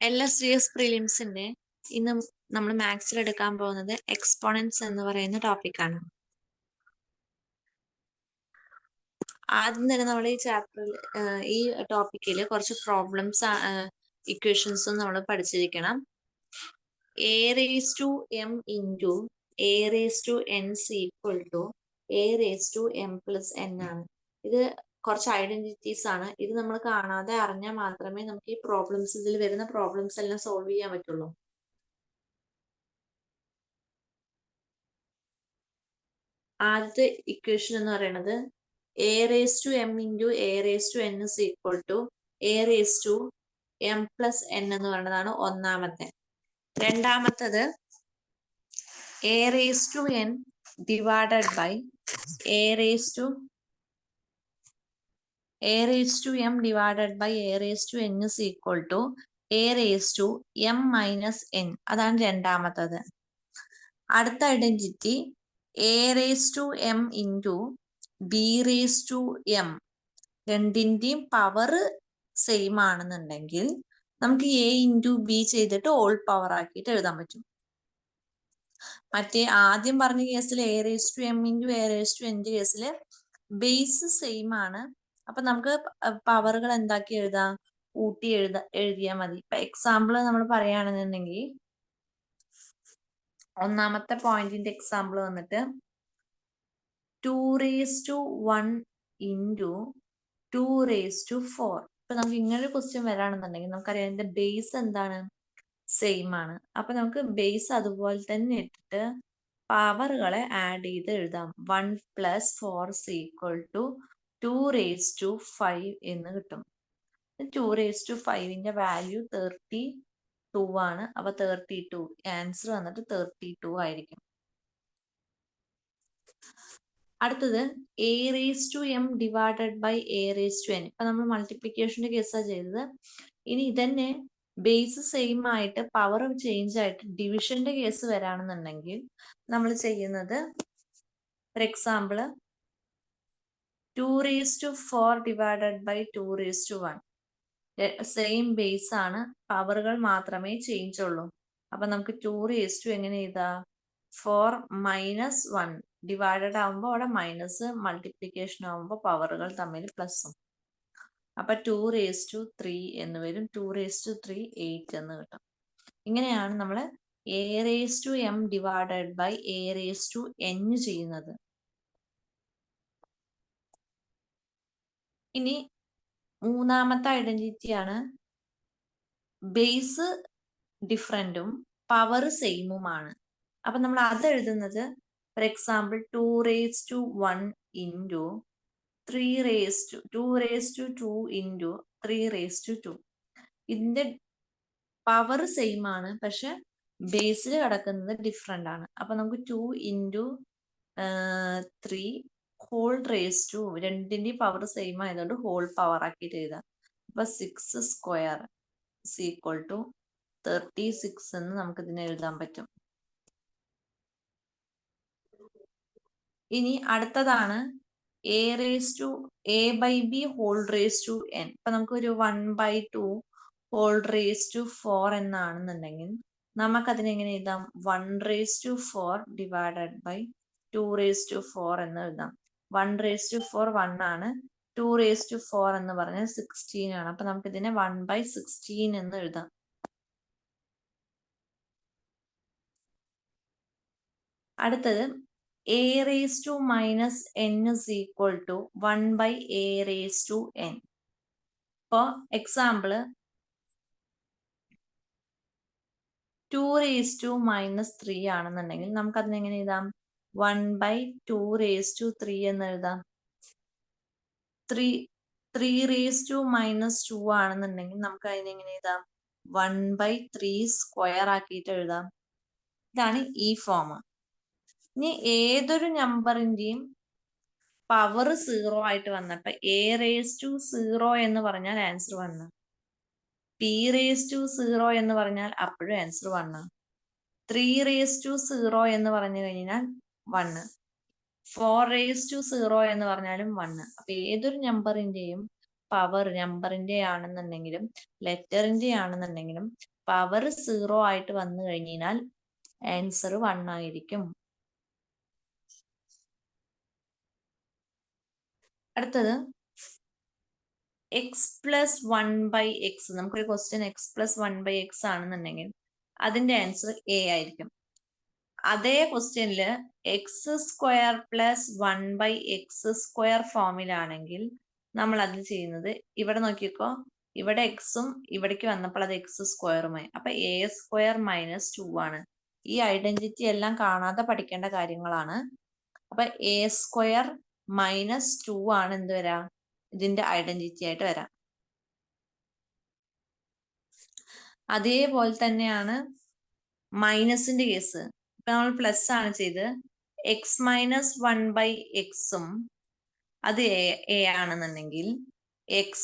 LSDS പ്രിലിംസിന്റെ ഇന്ന് നമ്മൾ മാത്സിൽ എടുക്കാൻ പോകുന്നത് എക്സ്പോണൻസ് എന്ന് പറയുന്ന ടോപ്പിക്കാണ്. ആദ്യം തന്നെ നമ്മൾ ഈ ചാപ്റ്ററിൽ ഈ ടോപ്പിക്കിൽ കുറച്ച് പ്രോബ്ലംസ് ഇക്വേഷൻസും നമ്മൾ പഠിച്ചിരിക്കണം. a raised to m into a raised to n is equal to a raised to m plus n ആണ്. ഇത് കുറച്ച് ഐഡന്റിറ്റീസ് ആണ്. ഇത് നമ്മൾ കാണാതെ അറിഞ്ഞാൽ മാത്രമേ നമുക്ക് ഈ പ്രോബ്ലംസ്, ഇതിൽ വരുന്ന പ്രോബ്ലംസ് എല്ലാം സോൾവ് ചെയ്യാൻ പറ്റുള്ളൂ. ആദ്യത്തെ ഇക്വേഷൻ എന്ന് പറയുന്നത് a raised to m into a raised to n is equal to a raised to m plus n എന്ന് പറയുന്നതാണ് ഒന്നാമത്തെ. രണ്ടാമത്തത് a raised to n divided by a raised to m divided by a raised to n is equal to a raised to m minus n. അതാണ് രണ്ടാമത്തത്. അടുത്ത identity a raised to m into b raised to m. രണ്ടിന്റെയും power same ആണെന്നുണ്ടെങ്കിൽ നമുക്ക് a into B ചെയ്തിട്ട് all power ആക്കിയിട്ട് എഴുതാൻ പറ്റും. മറ്റേ ആദ്യം പറഞ്ഞ കേസിൽ a raised to m into a raised to n കേസിൽ ബേസ് സെയിം ആണ്. അപ്പൊ നമുക്ക് പവറുകൾ എന്താക്കി എഴുതാം, കൂട്ടി എഴുതിയാൽ മതി. ഇപ്പൊ എക്സാമ്പിൾ നമ്മൾ പറയുകയാണെന്നുണ്ടെങ്കിൽ ഒന്നാമത്തെ പോയിന്റിന്റെ എക്സാമ്പിൾ വന്നിട്ട് 2 raised to 1 into 2 raised to 4. ഇപ്പൊ നമുക്ക് ഇങ്ങനെ ഒരു ക്വസ്റ്റ്യൻ വരാണെന്നുണ്ടെങ്കിൽ നമുക്കറിയാം ഇതിന്റെ ബേസ് എന്താണ്, സെയിം ആണ്. അപ്പൊ നമുക്ക് ബേസ് അതുപോലെ തന്നെ ഇട്ടിട്ട് പവറുകളെ ആഡ് ചെയ്ത് എഴുതാം. 1 plus 4 is equal to 2 raised to 5 എന്ന് കിട്ടും. 2 raised to 5ന്റെ വാല്യൂ 32 ആണ്. അപ്പൊ 32 ആൻസർ വന്നിട്ട് 32 ആയിരിക്കും. അടുത്തത് a raised to m divided by a raised to n. ഇപ്പൊ നമ്മൾ മൾട്ടിപ്ലിക്കേഷന്റെ കേസാണ് ചെയ്തത്. ഇനി ഇതന്നെ ബേസ് സെയിം ആയിട്ട് പവർ ചേഞ്ച് ആയിട്ട് ഡിവിഷന്റെ കേസ് വരാണെന്നുണ്ടെങ്കിൽ നമ്മൾ ചെയ്യുന്നത്, for example 2 raised to 4 divided by 2 raised to 1. Same base ആണ്, പവറുകൾ മാത്രമേ ചേഞ്ച് ഉള്ളൂ. അപ്പൊ നമുക്ക് 2 raised to എങ്ങനെ എഴുതാം, 4 minus 1 ഡിവൈഡഡ് ആകുമ്പോൾ അവിടെ മൈനസ്, മൾട്ടിപ്ലിക്കേഷൻ ആകുമ്പോൾ പവറുകൾ തമ്മിൽ പ്ലസും. അപ്പൊ 2 raised to 3 എന്ന് വരും. 2 raised to 3 8 എന്ന് കിട്ടും. ഇങ്ങനെയാണ് നമ്മൾ a raised to m divided by a raised to n ചെയ്യുന്നത്. ഇനി മൂന്നാമത്തെ ഐഡന്റിറ്റി ആണ് ബേസ് ഡിഫറെന്റും പവർ സെയിമുമാണ്. അപ്പൊ നമ്മൾ അത് എഴുതുന്നത്, for example 2 raised to 1 into 2 raised to 2 into 3 raised to 2. ഇതിന്റെ പവർ സെയിം ആണ്, പക്ഷെ ബേസിൽ കിടക്കുന്നത് ഡിഫറെന്റ് ആണ്. അപ്പൊ നമുക്ക് 2 into 3 ഹോൾ റേസ് ടു, രണ്ടിന്റെ പവർ സെയിം ആയതുകൊണ്ട് ഹോൾ പവർ ആക്കിയിട്ട് എഴുതാം. അപ്പൊ 6 square is equal to 36 എന്ന് നമുക്ക് ഇതിനെ എഴുതാൻ പറ്റും. ഇനി അടുത്തതാണ് a raised to a by b whole raised to n. ഇപ്പൊ നമുക്ക് ഒരു 1/2 whole raised to 4 എന്നാണെന്നുണ്ടെങ്കിൽ നമുക്കതിനെ എങ്ങനെ എഴുതാം, 1 raised to 4 divided by 2 raised to 4 എന്ന് എഴുതാം. 1 raised to 4 1 ആണ്, 2 raised to 4 എന്ന് പറഞ്ഞാൽ 16 ആണ്. അപ്പൊ നമുക്ക് ഇതിനെ 1/16 എന്ന് എഴുതാം. അടുത്തത് a raised to minus n is equal to 1 by a raised to n. ഇപ്പൊ എക്സാമ്പിൾ 2 raised to minus 3 ആണെന്നുണ്ടെങ്കിൽ നമുക്ക് അതിനെ എങ്ങനെ എഴുതാം, 1/2 raised to 3 എന്ന് എഴുതാം. 3 raised to minus 2 ആണെന്നുണ്ടെങ്കിൽ നമുക്ക് അതിനെ എങ്ങനെ എഴുതാം, 1/3 സ്ക്വയർ ആക്കിയിട്ട് എഴുതാം. ഇതാണ് ഈ ഫോം. ഇനി ഏതൊരു നമ്പറിന്റെയും പവർ 0 ആയിട്ട് വന്നപ്പോ a raised to 0 എന്ന് പറഞ്ഞാൽ ആൻസർ 1, p raised to 0 എന്ന് പറഞ്ഞാൽ അപ്പോഴും ആൻസർ 1, 3 raised to 0 എന്ന് പറഞ്ഞു കഴിഞ്ഞാൽ 1, 4 raised to 0 എന്ന് പറഞ്ഞാലും 1. അപ്പൊ ഏതൊരു നമ്പറിന്റെയും പവർ നമ്പറിന്റെ ആണെന്നുണ്ടെങ്കിലും ലെറ്ററിന്റെ ആണെന്നുണ്ടെങ്കിലും പവർ 0 ആയിട്ട് വന്നു കഴിഞ്ഞാൽ ആൻസർ 1 ആയിരിക്കും. അടുത്തത് എക്സ് പ്ലസ് 1/x. നമുക്കൊരു ക്വസ്റ്റ്യൻ എക്സ് പ്ലസ് 1/x ആണെന്നുണ്ടെങ്കിൽ അതിന്റെ ആൻസർ എ ആയിരിക്കും. അതേ ക്വസ്റ്റ്യനിൽ എക്സ് സ്ക്വയർ പ്ലസ് 1/x² ഫോമിലാണെങ്കിൽ നമ്മൾ അത് ചെയ്യുന്നത്, ഇവിടെ നോക്കിക്കോ, ഇവിടെ എക്സും ഇവിടേക്ക് വന്നപ്പോൾ അത് x² അപ്പൊ a² - 2 ആണ്. ഈ ഐഡന്റിറ്റി എല്ലാം കാണാതെ പഠിക്കേണ്ട കാര്യങ്ങളാണ്. അപ്പൊ a² - 2 ആണ് എന്ത് വരാം, ഇതിന്റെ ഐഡന്റിറ്റി ആയിട്ട് വരാം. അതേപോലെ തന്നെയാണ് മൈനസിന്റെ കേസ്. ഇപ്പൊ നമ്മൾ പ്ലസ് ആണ് ചെയ്ത് x - 1/x അത് എ ആണെന്നുണ്ടെങ്കിൽ x²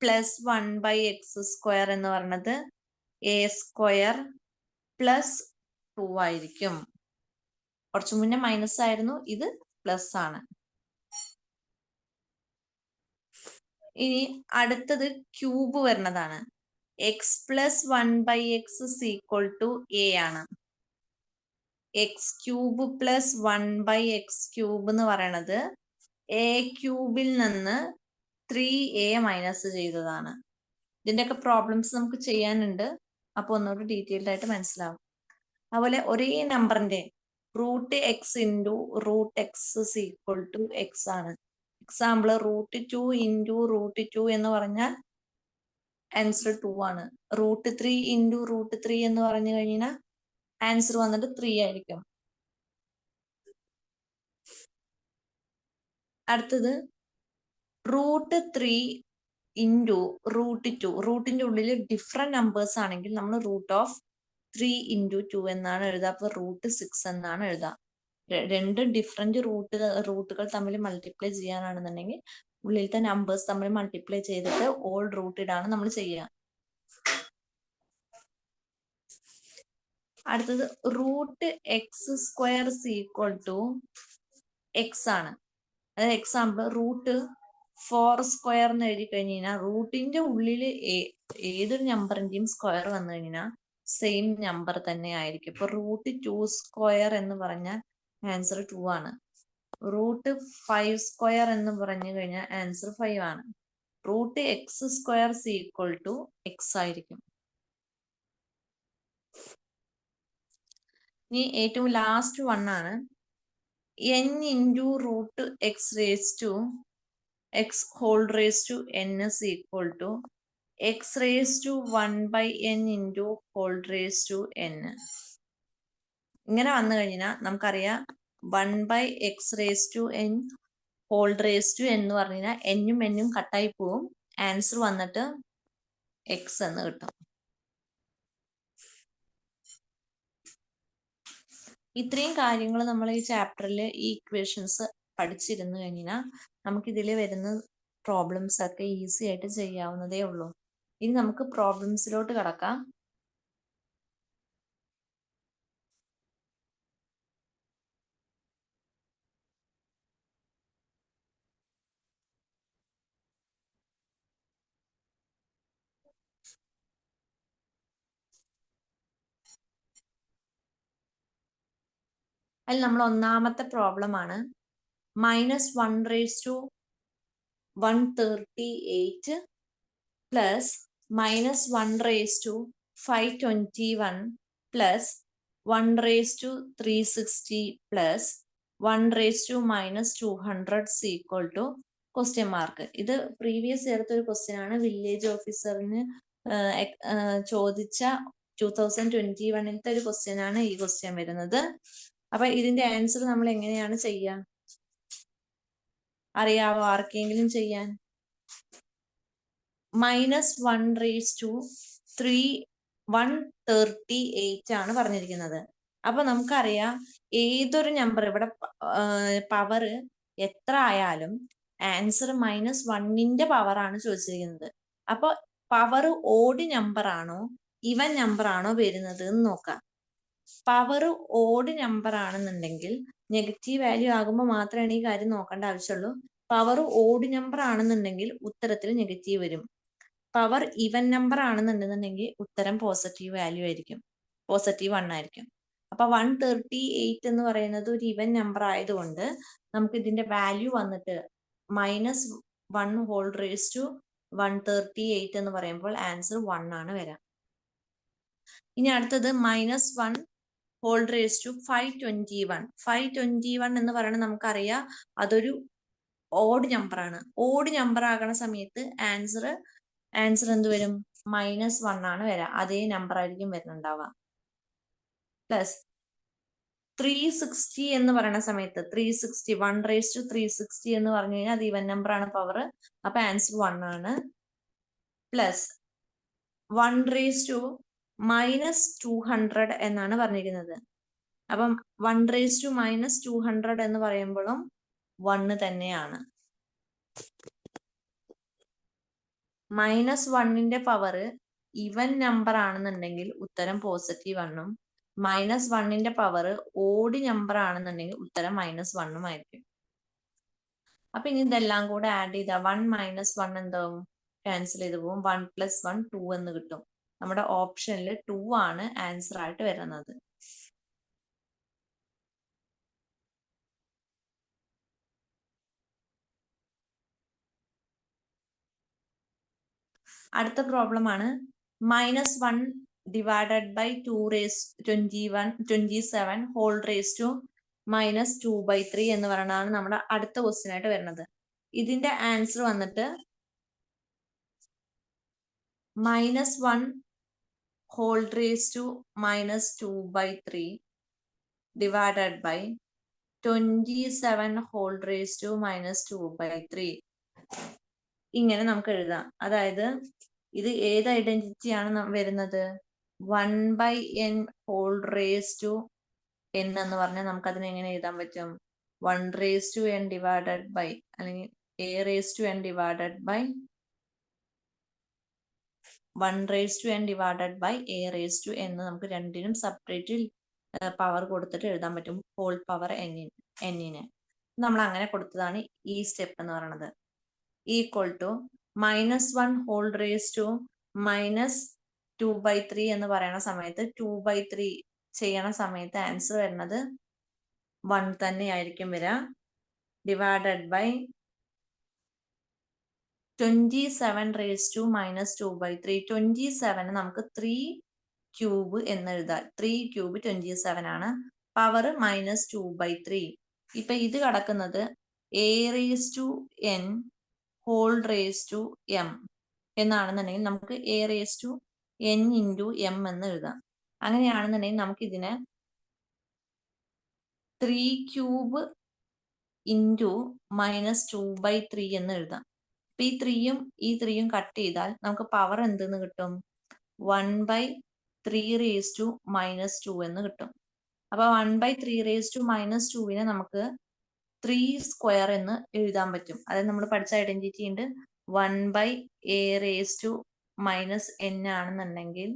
+ 1/x² എന്ന് പറയുന്നത് a² + 2 ആയിരിക്കും. കുറച്ചു മുന്നേ മൈനസ് ആയിരുന്നു, ഇത് പ്ലസ് ആണ്. ഇനി അടുത്തത് ക്യൂബ് വരുന്നതാണ്. x + 1/x = a ആണ്. x³ + 1/x³ എന്ന് പറയണത് a³ നിന്ന് 3a മൈനസ് ചെയ്തതാണ്. ഇതിന്റെയൊക്കെ പ്രോബ്ലംസ് നമുക്ക് ചെയ്യാനുണ്ട്, അപ്പൊ ഒന്നുകൂടി ഡീറ്റെയിൽഡ് ആയിട്ട് മനസ്സിലാവും. അതുപോലെ ഒരേ നമ്പറിന്റെ √x × √x = x ആണ്. എക്സാമ്പിൾ √2 × √2 എന്ന് പറഞ്ഞാൽ ആൻസർ 2 ആണ്. √3 × √3 എന്ന് പറഞ്ഞു കഴിഞ്ഞാൽ ആൻസർ വന്നിട്ട് 3 ആയിരിക്കും. അടുത്തത് √3 × √2. റൂട്ടിന്റെ ഉള്ളിൽ ഡിഫറെന്റ് നമ്പേഴ്സ് ആണെങ്കിൽ നമ്മൾ √3 × 2 എന്നാണ് എഴുതുക. അപ്പൊ √6 എന്നാണ് എഴുതുക. രണ്ട് ഡിഫറെന്റ് റൂട്ടുകൾ തമ്മിൽ മൾട്ടിപ്ലൈ ചെയ്യാനാണെന്നുണ്ടെങ്കിൽ ഉള്ളിലത്തെ നമ്പേഴ്സ് തമ്മിൽ മൾട്ടിപ്ലൈ ചെയ്തിട്ട് ഓൾ റൂട്ടഡ് ആണ് നമ്മൾ ചെയ്യുക. അടുത്തത് √x² = x ആണ്. അതായത് എക്സാമ്പിൾ √4² എന്ന് എഴുതി കഴിഞ്ഞാൽ റൂട്ടിന്റെ ഉള്ളിൽ ഏതൊരു നമ്പറിന്റെയും സ്ക്വയർ വന്നു കഴിഞ്ഞാൽ സെയിം നമ്പർ തന്നെ ആയിരിക്കും. ഇപ്പൊ √2² എന്ന് പറഞ്ഞാൽ ആൻസർ 2 ആണ്. √5² എന്ന് പറഞ്ഞു കഴിഞ്ഞാൽ ആൻസർ 5 ആണ്. √x² = x ആയിരിക്കും. ഇനി ഏറ്റവും ലാസ്റ്റ് വൺ ആണ് n × √x⁴n = x⁴1/n × n. ഇങ്ങനെ വന്നു കഴിഞ്ഞാൽ നമുക്കറിയാം 1/x⁴n എന്ന് പറഞ്ഞു കഴിഞ്ഞാൽ n ഉം n ഉം കട്ടായി പോവും. ആൻസർ വന്നിട്ട് x എന്ന് കിട്ടും. ഇത്രയും കാര്യങ്ങൾ നമ്മൾ ഈ ചാപ്റ്ററിൽ ഈ ഇക്വേഷൻസ് പഠിച്ചിരുന്നു കഴിഞ്ഞാൽ നമുക്ക് ഇതിൽ വരുന്ന പ്രോബ്ലംസ് ഒക്കെ ഈസി ആയിട്ട് ചെയ്യാവുന്നതേ ഉള്ളൂ. ഇനി നമുക്ക് പ്രോബ്ലംസിലോട്ട് കടക്കാം. അതിൽ നമ്മൾ ഒന്നാമത്തെ പ്രോബ്ലം ആണ് -1/138 plus -1/521 plus 1/360 plus 1/200 question mark. ഇത് പ്രീവിയസ് ഇയർത്തെ ഒരു ക്വസ്റ്റ്യൻ ആണ്. വില്ലേജ് ഓഫീസറിന് ചോദിച്ച 2021 ഒരു ക്വസ്റ്റ്യൻ ആണ് ഈ ക്വസ്റ്റ്യൻ വരുന്നത്. അപ്പൊ ഇതിന്റെ ആൻസർ നമ്മൾ എങ്ങനെയാണ് ചെയ്യുക? അറിയാവോ ആർക്കെങ്കിലും ചെയ്യാൻ? -1/138 ആണ് പറഞ്ഞിരിക്കുന്നത്. അപ്പൊ നമുക്കറിയാം ഏതൊരു നമ്പർ ഇവിടെ പവർ എത്ര ആയാലും ആൻസർ -1ന്റെ പവർ ആണ് ചോദിച്ചിരിക്കുന്നത്. അപ്പൊ പവർ ഓഡ് നമ്പർ ആണോ ഈവൻ നമ്പർ ആണോ വരുന്നത് എന്ന് നോക്കാം. പവർ ഓഡ് നമ്പർ ആണെന്നുണ്ടെങ്കിൽ നെഗറ്റീവ് വാല്യൂ ആകുമ്പോൾ മാത്രമാണ് ഈ കാര്യം നോക്കേണ്ട ആവശ്യമുള്ളൂ. പവർ ഓഡ് നമ്പർ ആണെന്നുണ്ടെങ്കിൽ ഉത്തരത്തിൽ നെഗറ്റീവ് വരും. പവർ ഈവൻ നമ്പർ ആണെന്നുണ്ടെന്നുണ്ടെങ്കിൽ ഉത്തരം പോസിറ്റീവ് വാല്യൂ ആയിരിക്കും, പോസിറ്റീവ് 1 ആയിരിക്കും. അപ്പൊ 138 എന്ന് പറയുന്നത് ഒരു ഈവൻ നമ്പർ ആയതുകൊണ്ട് നമുക്ക് ഇതിന്റെ വാല്യൂ വന്നിട്ട് -1 ഹോൾ റേസ് ടു 138 എന്ന് പറയുമ്പോൾ ആൻസർ 1 ആണ് വരാം. ഇനി അടുത്തത് -1 ഹോൾ റേസ് ടു 521. 521 എന്ന് പറയുന്നത് നമുക്കറിയാം അതൊരു ഓഡ് നമ്പർ ആണ്. ഓഡ് നമ്പർ ആകുന്ന സമയത്ത് ആൻസർ എന്ത് വരും? -1 ആണ് വരാം. അതേ നമ്പർ ആയിരിക്കും വരുന്നുണ്ടാവുക. പ്ലസ് 360 എന്ന് പറയുന്ന സമയത്ത് 360 1 റേസ് ടു 360 എന്ന് പറഞ്ഞു കഴിഞ്ഞാൽ അത് ഈവൻ നമ്പർ ആണ് പവർ. അപ്പൊ ആൻസർ 1 ആണ്. പ്ലസ് 1 റേസ് ടു -200 എന്നാണ് പറഞ്ഞിരിക്കുന്നത്. അപ്പം 1 റേസ് ടു -200 എന്ന് പറയുമ്പോഴും 1 തന്നെയാണ്. -1ന്റെ പവർ ഈവൻ നമ്പർ ആണെന്നുണ്ടെങ്കിൽ ഉത്തരം പോസിറ്റീവ് 1ഉം, -1ന്റെ പവർ ഓഡ് നമ്പർ ആണെന്നുണ്ടെങ്കിൽ ഉത്തരം -1ഉം ആയിരിക്കും. അപ്പൊ ഇനി ഇതെല്ലാം കൂടെ ആഡ് ചെയ്താ 1 - 1 എന്താവും? ക്യാൻസൽ ചെയ്ത് പോകും. 1 + 1 2 എന്ന് കിട്ടും. നമ്മുടെ ഓപ്ഷനിൽ 2 ആണ് ആൻസർ ആയിട്ട് വരുന്നത്. അടുത്ത പ്രോബ്ലം ആണ് -1 divided by 27 whole raise to -2/3 എന്ന് പറയുന്നതാണ് നമ്മുടെ അടുത്ത ക്വസ്റ്റ്യൻ ആയിട്ട് വരുന്നത്. ഇതിന്റെ ആൻസർ വന്നിട്ട് -1 whole raise to -2/3 divided by 27 whole raise to -2/3 ഇങ്ങനെ നമുക്ക് എഴുതാം. അതായത് ഇത് ഏത് ഐഡന്റിറ്റി ആണ് വരുന്നത്? 1/n whole raise to n എന്ന് പറഞ്ഞാൽ നമുക്ക് അതിനെ എങ്ങനെ എഴുതാൻ പറ്റും? 1 raise to n divided by അല്ലെങ്കിൽ a raise to n divided by 1 raise to n divided by a raise to n നമുക്ക് രണ്ടിനും സെപ്പറേറ്റ് പവർ കൊടുത്തിട്ട് എഴുതാൻ പറ്റും. ഹോൾ പവർ n-നെ നമ്മൾ അങ്ങനെ കൊടുത്തതാണ് ഈ സ്റ്റെപ്പ് എന്ന് പറയുന്നത്. Equal to -1 whole raise to -2/3 എന്ന് പറയുന്ന സമയത്ത് 2/3 ചെയ്യണ സമയത്ത് ആൻസർ വരുന്നത് 1 തന്നെ ആയിരിക്കും വരിക. Divided by 27 raise to -2/3. 27 നമുക്ക് 3 ക്യൂബ് എന്ന് എഴുതാം. 3 ക്യൂബ് 27 ആണ്. പവർ -2/3. ഇപ്പൊ ഇത് കിടക്കുന്നത് a raise to n whole raise to m എന്നാണെന്നുണ്ടെങ്കിൽ നമുക്ക് a raise to n into m എന്ന് എഴുതാം. അങ്ങനെയാണെന്നുണ്ടെങ്കിൽ നമുക്ക് ഇതിനെ 3 ക്യൂബ് ഇൻറ്റു -2/3 എന്ന് എഴുതാം. അപ്പൊ ഈ 3യും കട്ട് ചെയ്താൽ നമുക്ക് പവർ എന്തെന്ന് കിട്ടും? 1/3 റേസ് ടു -2 എന്ന് കിട്ടും. അപ്പൊ 1/3 റേസ് ടു -2നെ നമുക്ക് 3 സ്ക്വയർ എന്ന് എഴുതാൻ പറ്റും. അതായത് നമ്മൾ പഠിച്ച ഐഡന്റിറ്റി ഉണ്ട്. 1/a റേസ് ടു -n ആണെന്നുണ്ടെങ്കിൽ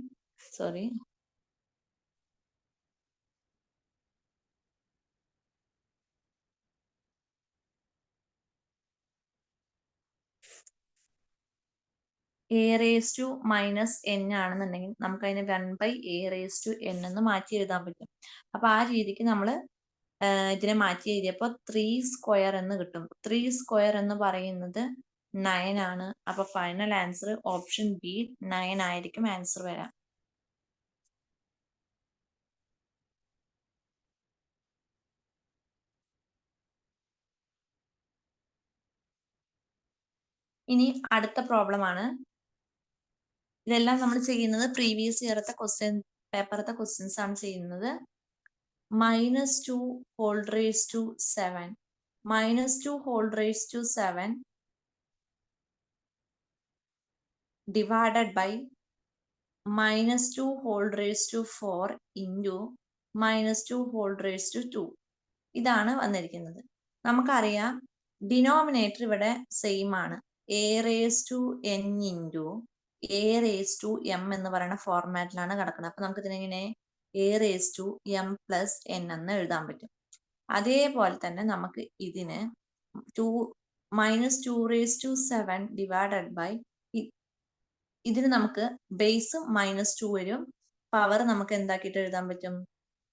a റേസ് ടു -n ആണെന്നുണ്ടെങ്കിൽ നമുക്ക് അതിനെ 1/a റേസ് ടു n എന്ന് മാറ്റി എഴുതാൻ പറ്റും. അപ്പൊ ആ രീതിക്ക് നമ്മൾ ഇതിനെ മാറ്റി എഴുതിയപ്പോൾ 3 സ്ക്വയർ എന്ന് കിട്ടും. 3 സ്ക്വയർ എന്ന് പറയുന്നത് 9 ആണ്. അപ്പൊ ഫൈനൽ ആൻസർ ഓപ്ഷൻ ബി 9 ആയിരിക്കും ആൻസർ വരാം. ഇനി അടുത്ത പ്രോബ്ലം ആണ്. ഇതെല്ലാം നമ്മൾ ചെയ്യുന്നത് പ്രീവിയസ് ഇയറത്തെ ക്വസ്റ്റ്യൻ പേപ്പറത്തെ ക്വസ്റ്റ്യൻസ് ആണ് ചെയ്യുന്നത്. -2 whole raise to 7 -2 whole raise to 7 divided by -2 whole raise to 4 into -2 whole raise to 2 ഇതാണ് വന്നിരിക്കുന്നത്. നമുക്കറിയാം ഡിനോമിനേറ്റർ ഇവിടെ സെയിം ആണ്. a raise to n into a raise to m എന്ന് പറയുന്ന ഫോർമാറ്റിലാണ് കിടക്കുന്നത്. അപ്പൊ നമുക്ക് ഇതിനെങ്ങനെ a raise to m + n എന്ന് എഴുതാൻ പറ്റും. അതേപോലെ തന്നെ നമുക്ക് ഇതിന് -2⁻⁷ ഡിവൈഡഡ് ബൈ ഇതിന് നമുക്ക് ബേസ് -2 വരും, പവർ നമുക്ക് എന്താക്കിയിട്ട് എഴുതാൻ പറ്റും,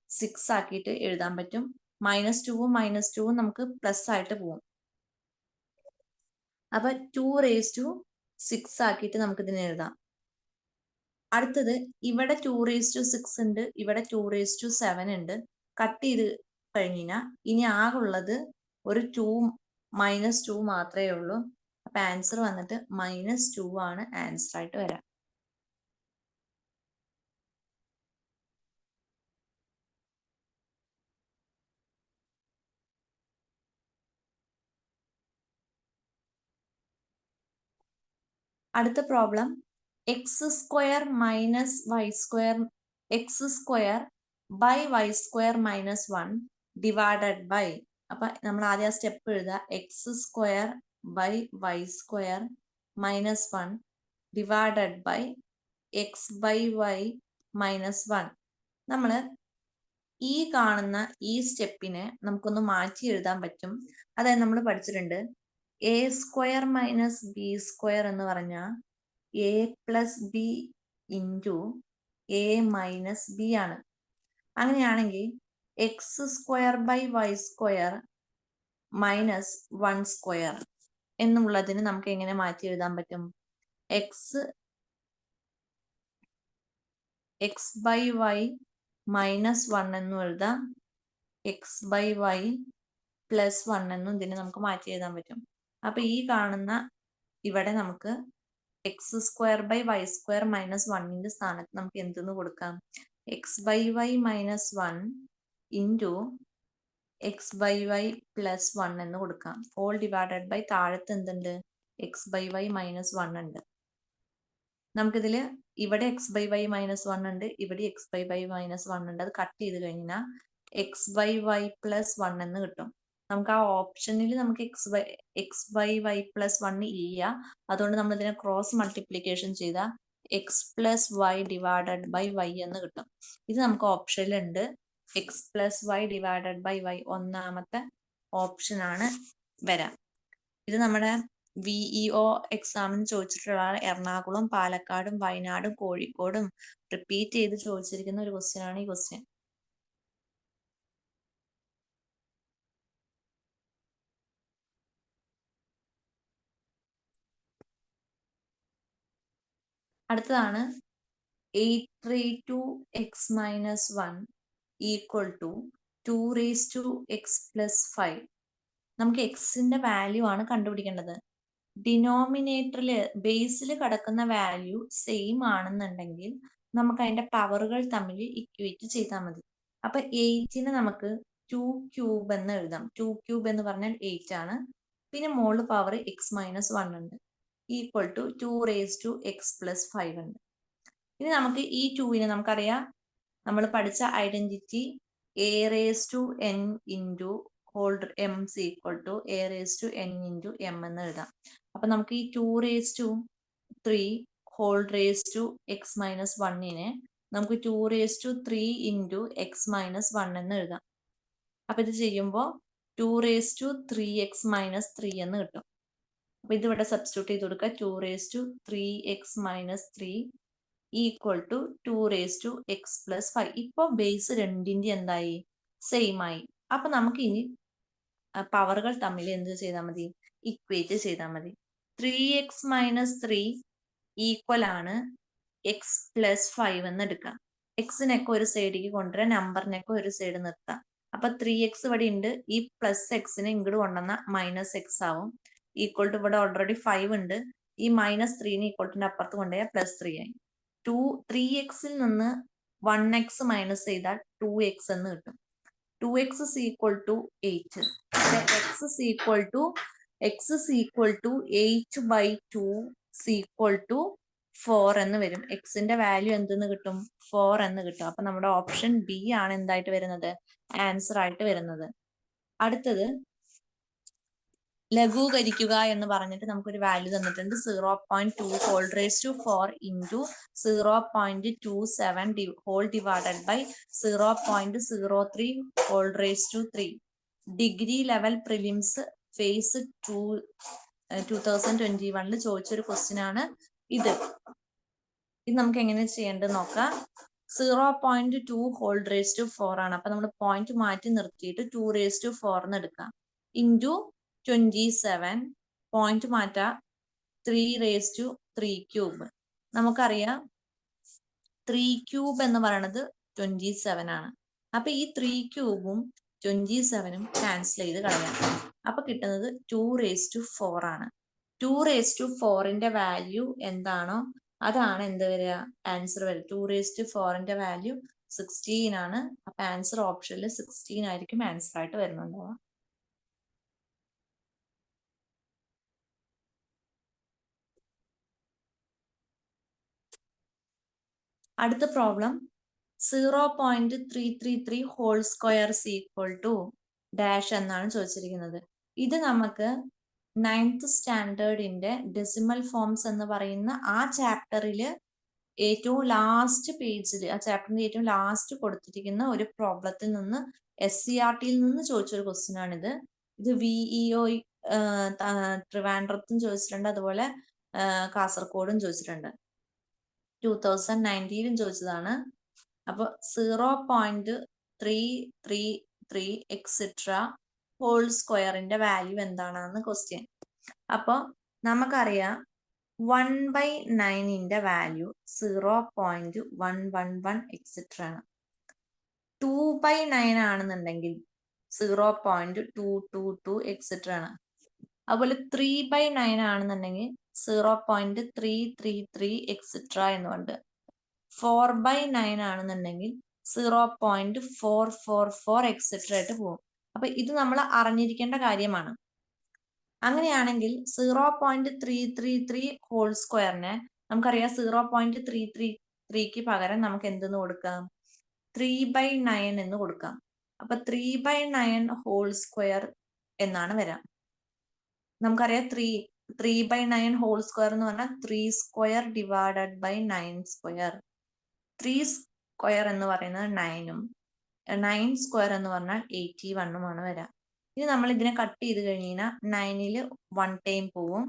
6 ആക്കിയിട്ട് എഴുതാൻ പറ്റും. -2ഉം -2ഉം നമുക്ക് പ്ലസ് ആയിട്ട് പോകും. അപ്പൊ 2⁻6 ആക്കിയിട്ട് നമുക്ക് ഇതിനെ എഴുതാം. അടുത്തത് ഇവിടെ 2⁻6 ഉണ്ട്, ഇവിടെ 2⁻7 ഉണ്ട്. കട്ട് ചെയ്ത് കഴിഞ്ഞാൽ ഇനി ആകുള്ളത് ഒരു -2 മാത്രമേ ഉള്ളൂ. അപ്പൊ ആൻസർ വന്നിട്ട് -2 ആണ് ആൻസർ ആയിട്ട് വരാം. അടുത്ത problem x² - y², x² by y² - 1 divided by, അപ്പൊ നമ്മൾ ആദ്യം ആ സ്റ്റെപ്പ് എഴുതുക, x² by y² - 1 divided by x by y - 1. നമ്മൾ ഈ കാണുന്ന ഈ സ്റ്റെപ്പിനെ നമുക്കൊന്ന് മാറ്റി എഴുതാൻ പറ്റും. അതായത് നമ്മൾ പഠിച്ചിട്ടുണ്ട് a² - b² എന്ന് പറഞ്ഞാൽ a+b ഇൻറ്റു a - b ആണ്. അങ്ങനെയാണെങ്കിൽ x² by y² - 1² എന്നുള്ളതിന് നമുക്ക് എങ്ങനെ മാറ്റി എഴുതാൻ പറ്റും? x by y -1 എന്നും എഴുതാം, x by y +1 എന്നും ഇതിനെ നമുക്ക് മാറ്റി എഴുതാൻ പറ്റും. അപ്പൊ ഈ കാണുന്ന ഇവിടെ നമുക്ക് x² by y² - 1ന്റെ സ്ഥാനത്ത് നമുക്ക് എന്തെന്ന് കൊടുക്കാം? x by y -1 into x by y +1 എന്ന് കൊടുക്കാം. ഹോൾ ഡിവൈഡഡ് ബൈ താഴത്ത് എന്തുണ്ട്? x by y -1 ഉണ്ട്. നമുക്കിതില് ഇവിടെ x by y -1 ഉണ്ട്, ഇവിടെ x by y -1 ഉണ്ട്. അത് കട്ട് ചെയ്ത് കഴിഞ്ഞാൽ x by y +1 എന്ന് കിട്ടും. നമുക്ക് ആ ഓപ്ഷനിൽ നമുക്ക് x by y +1 ഇല്ല. അതുകൊണ്ട് നമ്മൾ ഇതിനെ ക്രോസ് മൾട്ടിപ്ലിക്കേഷൻ ചെയ്താൽ x + y divided by y എന്ന് കിട്ടും. ഇത് നമുക്ക് ഓപ്ഷനിൽ ഉണ്ട്. x + y divided by y ഒന്നാമത്തെ ഓപ്ഷനാണ് വരാം. ഇത് നമ്മുടെ VEO എക്സാമിന് ചോദിച്ചിട്ടുള്ള എറണാകുളം, പാലക്കാടും, വയനാടും, കോഴിക്കോടും റിപ്പീറ്റ് ചെയ്ത് ചോദിച്ചിരിക്കുന്ന ഒരു ക്വസ്റ്റ്യൻ ആണ് ഈ ക്വസ്റ്റ്യൻ. അടുത്തതാണ് 8x - 1 = 2x + 5. നമുക്ക് എക്സിന്റെ വാല്യൂ ആണ് കണ്ടുപിടിക്കേണ്ടത്. ഡിനോമിനേറ്ററിൽ ബേസിൽ കിടക്കുന്ന വാല്യൂ സെയിം ആണെന്നുണ്ടെങ്കിൽ നമുക്ക് അതിന്റെ പവറുകൾ തമ്മിൽ ഇക്വേറ്റ് ചെയ്താൽ മതി. അപ്പൊ 8നെ നമുക്ക് 2³ എന്ന് എഴുതാം. 2³ എന്ന് പറഞ്ഞാൽ 8 ആണ്. പിന്നെ മോള് പവർ x - 1 ഉണ്ട്, = 2x + 5 ഉണ്ട്. ഇനി നമുക്ക് ഈ 2നെ നമുക്കറിയാം, നമ്മൾ പഠിച്ച identity a⁻n into m = a⁻n into m എന്ന് എഴുതാം. അപ്പൊ നമുക്ക് ഈ 2⁻3 x - 1നെ നമുക്ക് 2⁻3 ഇൻറ്റു x - 1 എന്ന് എഴുതാം. അപ്പൊ ഇത് ചെയ്യുമ്പോൾ 2⁻3x - 3 എന്ന് കിട്ടും. അപ്പൊ ഇത് ഇവിടെ സബ്സ്റ്റിറ്റ്യൂട്ട് ചെയ്ത് കൊടുക്കുക. 2⁻3x - 3 = 2x + 5. ഇപ്പൊ ബേസ് രണ്ടിന്റെ എന്തായി? സെയിം ആയി. അപ്പൊ നമുക്ക് ഇനി പവറുകൾ തമ്മിൽ എന്ത് ചെയ്താൽ മതി? ഇക്വേറ്റ് ചെയ്താൽ മതി. 3x - 3 ഈക്വൽ ആണ് x + 5 എന്ന് എടുക്കാം. എക്സിനൊക്കെ ഒരു സൈഡിലേക്ക് കൊണ്ടുവരാം, നമ്പറിനൊക്കെ ഒരു സൈഡ് നിർത്താം. അപ്പൊ 3x ഇവിടെ ഉണ്ട്, ഈ +xനെ ഇങ്ങോട്ട് കൊണ്ടുവന്ന -x ആവും. = ഇവിടെ ഓൾറെഡി 5 ഉണ്ട്, ഈ -3നെ = അപ്പുറത്ത് കൊണ്ടുപോയാൽ +3 ആയി. 3xൽ നിന്ന് 1x മൈനസ് ചെയ്താൽ 2x എന്ന് കിട്ടും. 2x = 8. x = 8/2 = 4 എന്ന് വരും. എക്സിന്റെ വാല്യൂ എന്തെന്ന് കിട്ടും? 4 എന്ന് കിട്ടും. അപ്പൊ നമ്മുടെ ഓപ്ഷൻ ബി ആണ് എന്തായിട്ട് വരുന്നത്? ആൻസർ ആയിട്ട് വരുന്നത്. അടുത്തത് ലഘൂകരിക്കുക എന്ന് പറഞ്ഞിട്ട് നമുക്കൊരു വാല്യൂ തന്നിട്ടുണ്ട്. 0.2 ⁴ into 0.27 whole divided by 0.03 ⁴. Degree level prelims phase 2021 ചോദിച്ചൊരു ക്വസ്റ്റ്യൻ ആണ് ഇത്. ഇത് നമുക്ക് എങ്ങനെ ചെയ്യേണ്ടത് നോക്കാം. 0.2 ഹോൾ റേസ് ടു 4 ആണ്. അപ്പൊ നമ്മൾ പോയിന്റ് മാറ്റി നിർത്തിയിട്ട് 2 റേസ് ടു 4 എന്ന് എടുക്കാം. ഇൻറ്റു 27 പോയിന്റ് മാറ്റാം 3 റേസ് ടു 3 ക്യൂബ്. നമുക്കറിയാം 3 ക്യൂബ് എന്ന് പറയുന്നത് 27 ആണ്. അപ്പൊ ഈ 3 ക്യൂബും 27ഉം ക്യാൻസൽ ചെയ്ത് കളയാം. അപ്പൊ കിട്ടുന്നത് 2 റേസ് ടു 4 ആണ്. 2 റേസ് ടു 4ന്റെ വാല്യൂ എന്താണോ അതാണ് എന്ത് വരിക, ആൻസർ വരിക. 2 റേസ് ടു 4ന്റെ വാല്യൂ 16 ആണ്. അപ്പൊ ആൻസർ ഓപ്ഷനിൽ 16 ആയിരിക്കും ആൻസർ ആയിട്ട് വരുന്നുണ്ടാവുക. അടുത്ത problem 0.333 whole square is equal to dash എന്നാണ് ചോദിച്ചിരിക്കുന്നത്. ഇത് നമുക്ക് 9th സ്റ്റാൻഡേർഡിന്റെ ഡെസിമൽ ഫോംസ് എന്ന് പറയുന്ന ആ ചാപ്റ്ററിൽ ഏറ്റവും ലാസ്റ്റ് പേജിൽ, ആ ചാപ്റ്ററിന്റെ ഏറ്റവും ലാസ്റ്റ് കൊടുത്തിരിക്കുന്ന ഒരു പ്രോബ്ലത്തിൽ നിന്ന് SCRTയിൽ നിന്ന് ചോദിച്ചൊരു ക്വസ്റ്റ്യൻ ആണിത്. ഇത് VEO ട്രിവാൻഡ്രത്തും ചോദിച്ചിട്ടുണ്ട്, അതുപോലെ കാസർഗോഡും ചോദിച്ചിട്ടുണ്ട്. 2019 ചോദിച്ചതാണ്. അപ്പൊ 0.333 എക്സെട്ര ഹോൾ സ്ക്വയറിന്റെ വാല്യൂ എന്താണെന്ന് ക്വസ്റ്റ്യൻ. അപ്പൊ നമുക്കറിയാം 1/9ന്റെ വാല്യൂ 0.111 എക്സെട്ര ആണ്. 2/9 ആണെന്നുണ്ടെങ്കിൽ 0.222 എക്സെട്ര ആണ്. അതുപോലെ 3/9 ആണെന്നുണ്ടെങ്കിൽ 0.333 എക്സെട്ര എന്നുണ്ട്. 4/9 ആണെന്നുണ്ടെങ്കിൽ 0.444 എക്സെട്ര ആയിട്ട് പോകും. അപ്പൊ ഇത് നമ്മൾ അറിഞ്ഞിരിക്കേണ്ട കാര്യമാണ്. അങ്ങനെയാണെങ്കിൽ 0.333 ഹോൾ സ്ക്വയറിനെ നമുക്കറിയാം 0.333ക്ക് പകരം നമുക്ക് എന്തെന്ന് കൊടുക്കാം, 3/9 എന്ന് കൊടുക്കാം. അപ്പൊ 3/9 ഹോൾ സ്ക്വയർ എന്നാണ് വരാം. നമുക്കറിയാം 3/9 ഹോൾ സ്ക്വയർ എന്ന് പറഞ്ഞാൽ 3 square divided by 9 square. 3 square എന്ന് പറയുന്നത് 9ഉം 9 സ്ക്വയർ എന്ന് പറഞ്ഞാൽ 81ഉമാണ് വരാം. ഇനി നമ്മൾ ഇതിനെ കട്ട് ചെയ്ത് കഴിഞ്ഞാൽ 9ൽ 1 ടൈം പോവും,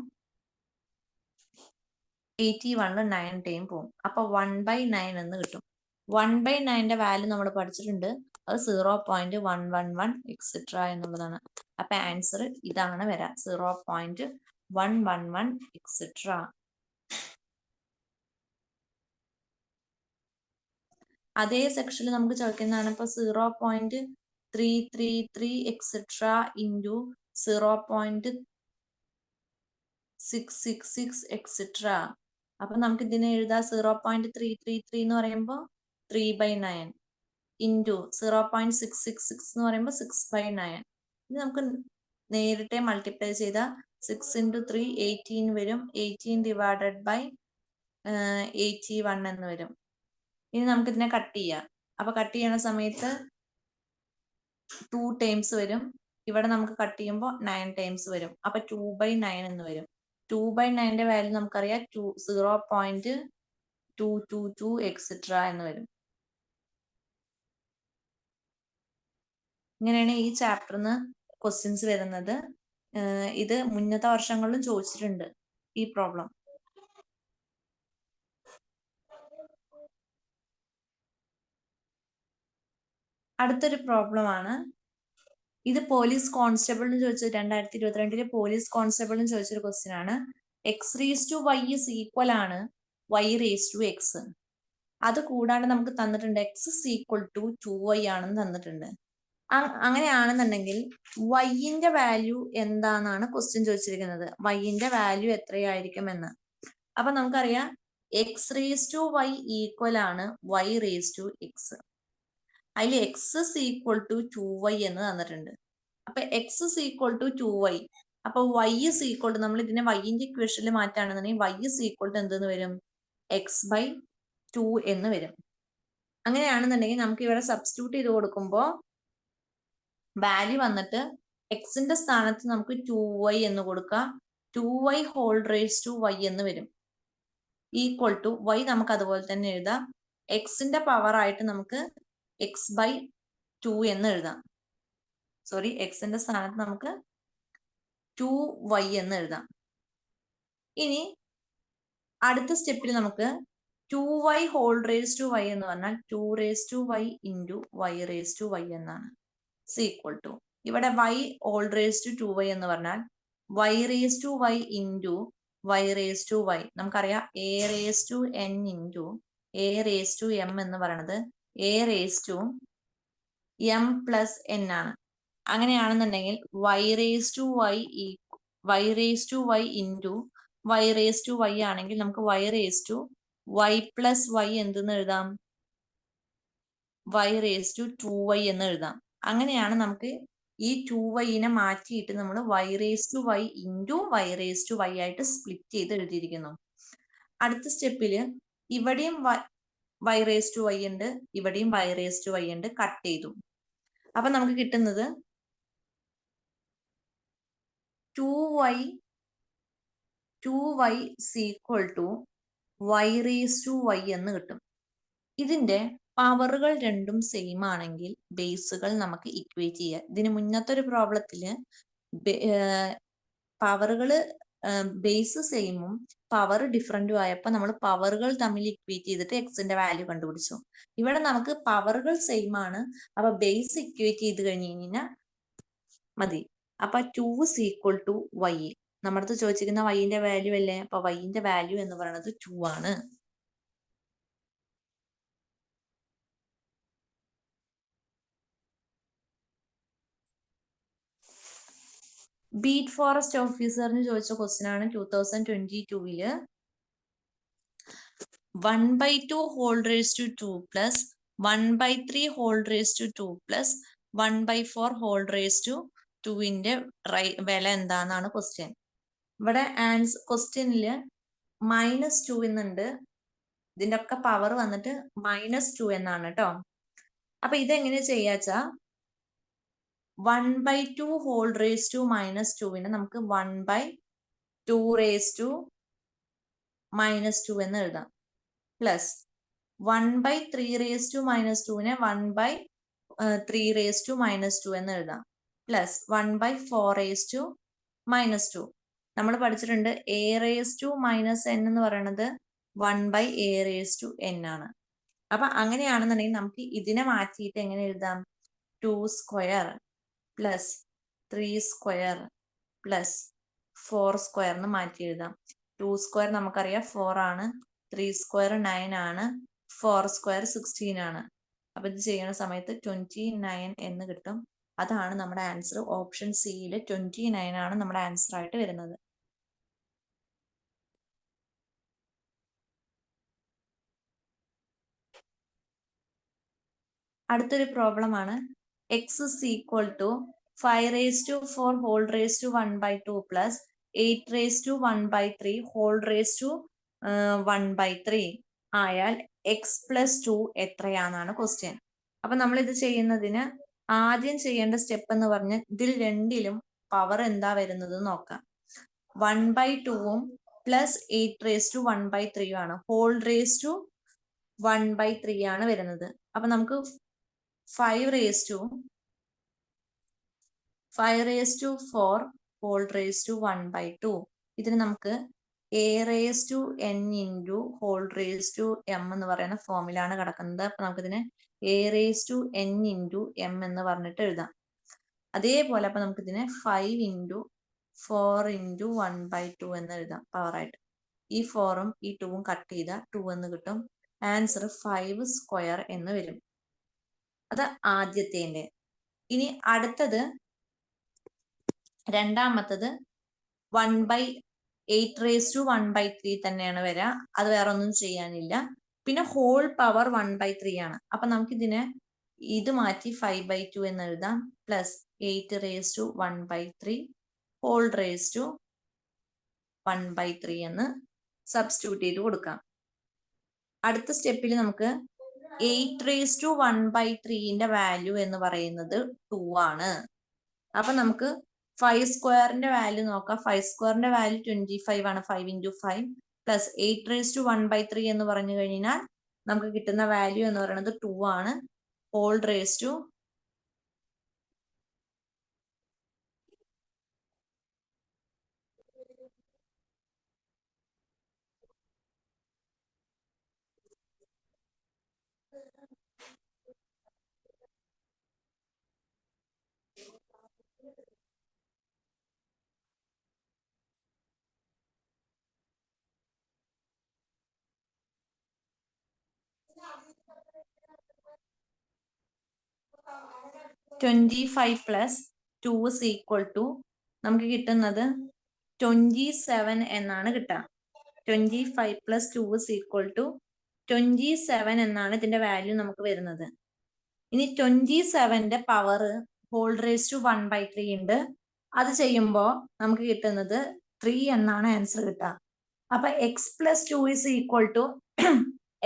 81ൽ 9 ടൈം പോവും. അപ്പൊ 1/9 എന്ന് കിട്ടും. 1/9ന്റെ വാല്യൂ നമ്മൾ പഠിച്ചിട്ടുണ്ട്, അത് 0.111 എക്സെട്ര എന്നുള്ളതാണ്. അപ്പൊ ആൻസർ ഇതാണ് വരാം, 0.111 എക്സെട്ര. അതേ സെക്ഷനിൽ നമുക്ക് ചോദിക്കുന്നതാണ്. ഇപ്പൊ 0.333 എക്സെട്ര ഇൻറ്റു 0.666 എക്സെട്ര. അപ്പൊ നമുക്ക് ഇതിനെ എഴുതാം 0.333 എന്ന് പറയുമ്പോൾ 3/9 ഇൻറ്റു 0.666 എന്ന് പറയുമ്പോൾ 6/9. ഇത് നമുക്ക് നേരിട്ട് മൾട്ടിപ്ലൈ ചെയ്താൽ 6 × 3 18 വരും. 18 ഡിവൈഡഡ് ബൈ 81 എന്ന് വരും. ഇനി നമുക്ക് ഇതിനെ കട്ട് ചെയ്യാം. അപ്പൊ കട്ട് ചെയ്യണ സമയത്ത് 2 ടൈംസ് വരും. ഇവിടെ നമുക്ക് കട്ട് ചെയ്യുമ്പോൾ 9 ടൈംസ് വരും. അപ്പൊ 2/9 എന്ന് വരും. 2/9ന്റെ വാല്യൂ നമുക്കറിയാം 0.222 എക്സെട്ര എന്ന് വരും. ഇങ്ങനെയാണ് ഈ ചാപ്റ്ററിന് ക്വസ്റ്റ്യൻസ് വരുന്നത്. ഇത് മുന്നത്തെ വർഷങ്ങളിലും ചോദിച്ചിട്ടുണ്ട് ഈ പ്രോബ്ലം. അടുത്തൊരു പ്രോബ്ലം ആണ്. ഇത് പോലീസ് കോൺസ്റ്റബിളിന് ചോദിച്ചത്, 2022 പോലീസ് കോൺസ്റ്റബിളിന് ചോദിച്ചൊരു ക്വസ്റ്റ്യൻ ആണ്. x⁻y is equal ആണ് y⁻x. അത് കൂടാണ്ട് നമുക്ക് തന്നിട്ടുണ്ട് x is equal to 2y ആണെന്ന് തന്നിട്ടുണ്ട്. അങ്ങനെയാണെന്നുണ്ടെങ്കിൽ y-ന്റെ വാല്യൂ എന്താണെന്നാണ് ക്വസ്റ്റ്യൻ ചോദിച്ചിരിക്കുന്നത്. y-ന്റെ വാല്യൂ എത്രയായിരിക്കും എന്ന്. അപ്പൊ നമുക്കറിയാം x⁻y ഈക്വൽ ആണ് y⁻x. അതിൽ x is equal to 2y എന്ന് തന്നിട്ടുണ്ട്. അപ്പൊ x is equal to 2y. അപ്പൊ y is equal to, നമ്മൾ ഇതിനെ y-ന്റെ ഇക്വേഷനിൽ മാറ്റാണെന്നുണ്ടെങ്കിൽ y is equal to എന്തെന്ന് വരും, x/2 എന്ന് വരും. അങ്ങനെയാണെന്നുണ്ടെങ്കിൽ നമുക്ക് ഇവിടെ സബ്സ്റ്റിറ്റ്യൂട്ട് ചെയ്ത് കൊടുക്കുമ്പോൾ വാല്യൂ വന്നിട്ട് x-ന്റെ സ്ഥാനത്ത് നമുക്ക് 2y എന്ന് കൊടുക്കാം. 2y whole raise to y എന്ന് വരും. ഈക്വൽ ടു y നമുക്ക് അതുപോലെ തന്നെ എഴുതാം. x-ന്റെ പവർ ആയിട്ട് നമുക്ക് x/2 എന്ന് എഴുതാം. സോറി, x-ന്റെ സ്ഥാനത്ത് നമുക്ക് 2y എന്ന് എഴുതാം. ഇനി അടുത്ത സ്റ്റെപ്പിൽ നമുക്ക് 2y whole raise to y എന്ന് പറഞ്ഞാൽ 2 raise to y into y raise to y എന്നാണ്. ഈക്വൽ ടു ഇവിടെ y whole raise to 2y എന്ന് പറഞ്ഞാൽ y raise to y into y raise to y. നമുക്കറിയാം a raise to n into a raise to m എന്ന് പറയുന്നത് a raise to m plus n ആണ്. അങ്ങനെയാണെന്നുണ്ടെങ്കിൽ y raise to y raise to y into y raise to y ആണെങ്കിൽ നമുക്ക് y raise to y plus y എന്തെന്ന് എഴുതാം? y raise to 2y എന്ന് എഴുതാം. അങ്ങനെയാണ് നമുക്ക് ഈ 2yനെ മാറ്റിയിട്ട് നമ്മൾ y raise to y into y raise to y ആയിട്ട് സ്പ്ലിറ്റ് ചെയ്ത് എഴുതിയിരിക്കുന്നു. അടുത്ത സ്റ്റെപ്പിൽ ഇവിടെയും y റേസ് ടു y ഉണ്ട്, ഇവിടെയും y റേസ് ടു y ഉണ്ട്, കട്ട് ചെയ്തു. അപ്പൊ നമുക്ക് കിട്ടുന്നത് 2y equal to y raise to y എന്ന് കിട്ടും. ഇതിന്റെ പവറുകൾ രണ്ടും സെയിം ആണെങ്കിൽ ബേസുകൾ നമുക്ക് ഇക്വേറ്റ് ചെയ്യാം. ഇതിന് മുന്നത്തെ ഒരു പ്രോബ്ലത്തില് പവറുകൾ ബേസ് സെയിമും പവർ ഡിഫറൻറ്റും ആയപ്പോൾ നമ്മൾ പവറുകൾ തമ്മിൽ ഇക്വേറ്റ് ചെയ്തിട്ട് എക്സിന്റെ വാല്യൂ കണ്ടുപിടിച്ചു. ഇവിടെ നമുക്ക് പവറുകൾ സെയിം ആണ്, അപ്പൊ ബേസ് ഇക്വേറ്റ് ചെയ്ത് കഴിഞ്ഞ് കഴിഞ്ഞാൽ മതി. അപ്പൊ 2 ഈക്വൽ ടു y. നമ്മുടെ അടുത്ത് ചോദിച്ചിരിക്കുന്ന വൈന്റെ വാല്യൂ അല്ലേ? അപ്പൊ വൈന്റെ വാല്യൂ എന്ന് പറയുന്നത് 2 ആണ്. ബീറ്റ് ഫോറസ്റ്റ് ഓഫീസറിന് ചോദിച്ച ക്വസ്റ്റ്യൻ ആണ് 2022 1/2 whole raise to 2 plus 1/3 whole raise to 2 plus 1/4 whole raise to 2ന്റെ വില എന്താണെന്നാണ് ക്വസ്റ്റ്യൻ. ഇവിടെ ക്വസ്റ്റ്യനില് -2 എന്നുണ്ട്. ഇതിന്റെ ഒക്കെ പവർ വന്നിട്ട് -2 എന്നാണ് കേട്ടോ. അപ്പൊ ഇതെങ്ങനെ ചെയ്യാച്ചാ 1/2 ഹോൾ റേസ് ടു -2നെ നമുക്ക് 1/2 റേസ് ടു -2 എന്ന് എഴുതാം. പ്ലസ് 1/3 റേസ് ടു -2നെ 1/3 റേസ് ടു -2 എന്ന് എഴുതാം. Plus 1/4 raise to -2. നമ്മൾ പഠിച്ചിട്ടുണ്ട് a റേസ് ടു n എന്ന് പറയുന്നത് 1/a റേസ് ടു n ആണ്. അപ്പൊ അങ്ങനെയാണെന്നുണ്ടെങ്കിൽ നമുക്ക് ഇതിനെ മാറ്റിയിട്ട് എങ്ങനെ എഴുതാം? 2 square plus 3 square plus 4 square എന്ന് മാറ്റി എഴുതാം. 2 സ്ക്വയർ നമുക്കറിയാം 4 ആണ്, 3 സ്ക്വയർ 9 ആണ്, 4 സ്ക്വയർ 16 ആണ്. അപ്പൊ ഇത് ചെയ്യുന്ന സമയത്ത് 29 എന്ന് കിട്ടും. അതാണ് നമ്മുടെ ആൻസർ. ഓപ്ഷൻ സിയിൽ 29 ആണ് നമ്മുടെ ആൻസർ ആയിട്ട് വരുന്നത്. അടുത്തൊരു പ്രോബ്ലം ആണ് x is equal to 5 raised to 4 whole raised to 1/2 plus 8 raised to 1/3 whole raised to 1/3 ആയാൽ x plus 2 എത്രയാണെന്നാണ് ക്വസ്റ്റ്യൻ. അപ്പൊ നമ്മൾ ഇത് ചെയ്യുന്നതിന് ആദ്യം ചെയ്യേണ്ട സ്റ്റെപ്പ് എന്ന് പറഞ്ഞാൽ ഇതിൽ രണ്ടിലും പവർ എന്താ വരുന്നത് നോക്കാം. 1/2 പ്ലസ് 8 raised to 1/3 ആണ്, ഹോൾ റേസ് ടു 1/3 ആണ് വരുന്നത്. അപ്പൊ നമുക്ക് 5 raised to 4 whole raised to 1/2. ഇതിന് നമുക്ക് a raised to n into whole raised to m എന്ന് പറയുന്ന ഫോമിലാണ് കിടക്കുന്നത്. അപ്പൊ നമുക്കിതിനെ a raised to n into m എന്ന് പറഞ്ഞിട്ട് എഴുതാം. അതേപോലെ അപ്പൊ നമുക്കിതിനെ 5 into 4 into 1/2 എന്ന് എഴുതാം പവറായിട്ട്. ഈ 4ഉം ഈ 2ഉം കട്ട് ചെയ്താൽ 2 എന്ന് കിട്ടും. ആൻസർ 5 സ്ക്വയർ എന്ന് വരും. അത് ആദ്യത്തേന്റെ. ഇനി അടുത്തത് രണ്ടാമത്തത് 1/8 raised to 1/3 തന്നെയാണ് വരിക. അത് വേറെ ഒന്നും ചെയ്യാനില്ല. പിന്നെ ഹോൾ പവർ 1/3 ആണ്. അപ്പൊ നമുക്കിതിനെ ഇത് മാറ്റി 5/2 എന്ന് എഴുതാം. Plus 8 raised to 1/3 whole raised to 1/3 എന്ന് സബ്സ്റ്റിറ്റ്യൂട്ട് ചെയ്ത് കൊടുക്കാം. അടുത്ത സ്റ്റെപ്പിൽ നമുക്ക് 8 raised to 1/3ന്റെ വാല്യൂ എന്ന് പറയുന്നത് 2 ആണ്. അപ്പൊ നമുക്ക് 5 സ്ക്വയറിന്റെ വാല്യൂ നോക്കാം. 5 സ്ക്വയറിന്റെ വാല്യൂ 25 ആണ്. 5 into 5 പ്ലസ് 8 raised to 1/3 എന്ന് പറഞ്ഞു കഴിഞ്ഞാൽ നമുക്ക് കിട്ടുന്ന വാല്യൂ എന്ന് പറയുന്നത് 2 ആണ്. Whole raised to 25 plus 2 is equal to നമുക്ക് കിട്ടുന്നത് 27 എന്നാണ് കിട്ടുക. 25 പ്ലസ് 2 ഇസ് ഈക്വൽ ടു 27 എന്നാണ് ഇതിന്റെ വാല്യൂ നമുക്ക് വരുന്നത്. ഇനി 27ന്റെ പവർ ഹോൾ റേസ് ടു 1/3 ഉണ്ട്. അത് ചെയ്യുമ്പോൾ നമുക്ക് കിട്ടുന്നത് 3 എന്നാണ് ആൻസർ കിട്ടുക. അപ്പൊ x plus 2 is equal to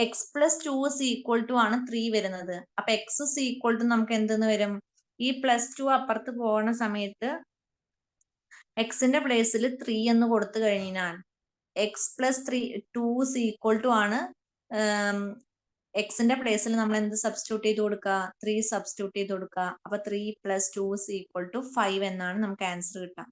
x plus 2 is equal to ആണ് 3 വരുന്നത്. അപ്പൊ എക്സ് ഇസ് ഈക്വൽ ടു നമുക്ക് എന്തെന്ന് വരും? ഈ പ്ലസ് 2 അപ്പുറത്ത് പോകുന്ന സമയത്ത് എക്സിന്റെ പ്ലേസിൽ 3 എന്ന് കൊടുത്തു കഴിഞ്ഞാൽ x plus 2 is equal to ആണ് എക്സിന്റെ പ്ലേസിൽ നമ്മൾ എന്ത് സബ്സ്റ്റിറ്റ്യൂട്ട് ചെയ്ത് കൊടുക്കുക? 3 സബ്സ്റ്റിറ്റ്യൂട്ട് ചെയ്ത് കൊടുക്കുക. അപ്പൊ 3 പ്ലസ് 2 ഇസ് ഈക്വൽ ടു 5 എന്നാണ് നമുക്ക് ആൻസർ കിട്ടുക.